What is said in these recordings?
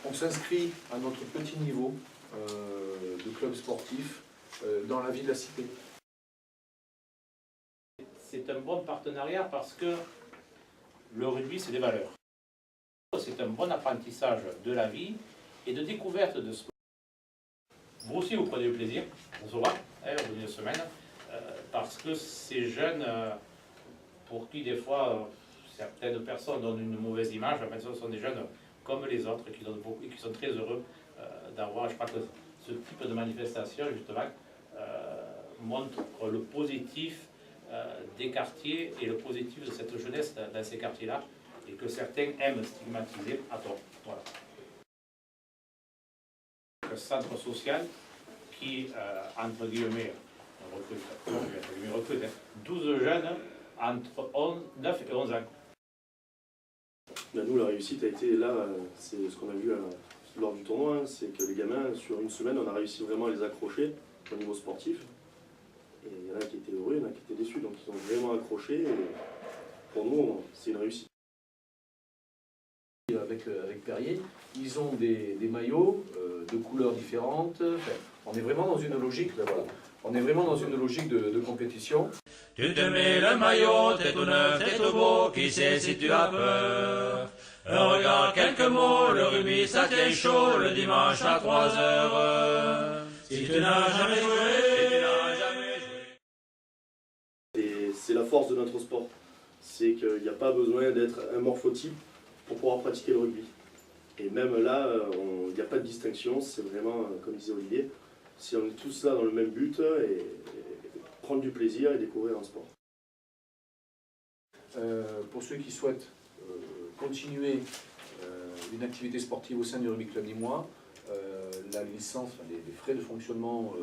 On s'inscrit à notre petit niveau de club sportif dans la vie de la cité. C'est un bon partenariat parce que le rugby, c'est des valeurs. C'est un bon apprentissage de la vie et de découverte de sport. Vous aussi, vous prenez du plaisir, on se voit, au bout d'une semaine, parce que ces jeunes, pour qui des fois certaines personnes donnent une mauvaise image, en fait, ce sont des jeunes comme les autres qui donnent beaucoup et qui sont très heureux d'avoir, je crois que ce type de manifestation, justement, montre le positif des quartiers et le positif de cette jeunesse dans ces quartiers-là, et que certains aiment stigmatiser à tort. Voilà. Un centre social qui, entre guillemets, recrute 12 jeunes entre 9 et 11 ans. Nous, la réussite a été là, c'est ce qu'on a vu lors du tournoi, c'est que les gamins, sur une semaine, on a réussi vraiment à les accrocher au niveau sportif. Et il y en a qui étaient heureux, il y en a qui étaient déçus, donc ils ont vraiment accroché. Et pour nous, c'est une réussite. Avec Perrier, ils ont des maillots de couleurs différentes. Enfin, on est vraiment dans une logique, voilà. On est vraiment dans une logique de compétition. Tu te mets le maillot, t'es tout neuf, t'es tout beau, qui sait si tu as peur. Un regard, quelques mots, le rugby ça tient chaud, le dimanche à 3 heures. Si tu n'as jamais joué, Et c'est la force de notre sport, c'est qu'il n'y a pas besoin d'être un morphotype pour pouvoir pratiquer le rugby. Et même là, il n'y a pas de distinction, c'est vraiment, comme disait Olivier, si on est tous là dans le même but, et prendre du plaisir et découvrir un sport. Pour ceux qui souhaitent continuer une activité sportive au sein du Rugby Club Limois, la licence, enfin, les frais de fonctionnement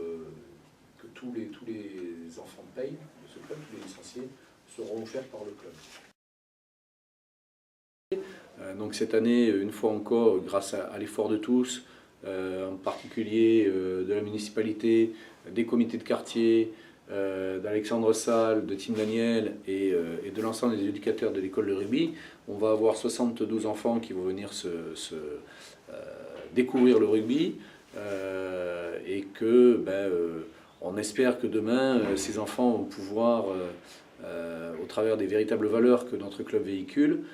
que tous les enfants payent de ce club, tous les licenciés, seront offerts par le club. Donc cette année, une fois encore, grâce à l'effort de tous, en particulier de la municipalité, des comités de quartier, d'Alexandre Salle, de Tim Daniel et de l'ensemble des éducateurs de l'école de rugby, on va avoir 72 enfants qui vont venir découvrir le rugby et que on espère que demain ces enfants vont pouvoir, au travers des véritables valeurs que notre club véhicule,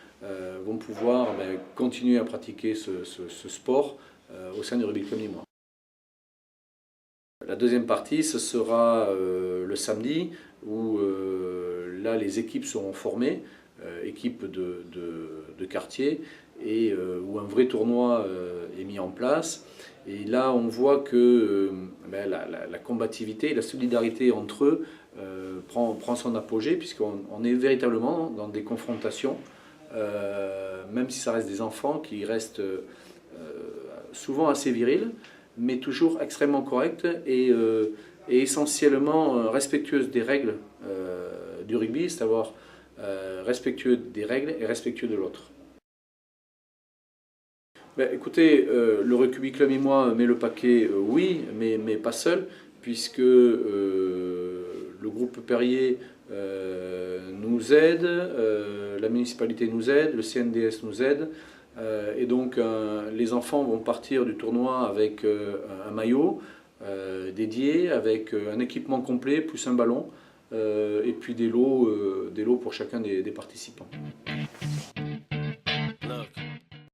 vont pouvoir continuer à pratiquer ce sport au sein du Rugby Club Limois. La deuxième partie, ce sera le samedi, où là les équipes seront formées, équipes de quartier, et où un vrai tournoi est mis en place. Et là on voit que la combativité et la solidarité entre eux prend son apogée, puisqu'on est véritablement dans des confrontations, même si ça reste des enfants qui restent souvent assez virils, mais toujours extrêmement correctes et essentiellement respectueuses des règles du rugby, c'est-à-dire respectueux des règles et respectueux de l'autre. Écoutez, le Rugby Club et moi met le paquet, oui, mais pas seul, puisque le groupe Perrier nous aide, la municipalité nous aide, le CNDS nous aide, et donc les enfants vont partir du tournoi avec un maillot dédié, avec un équipement complet, plus un ballon, et puis des lots pour chacun des participants.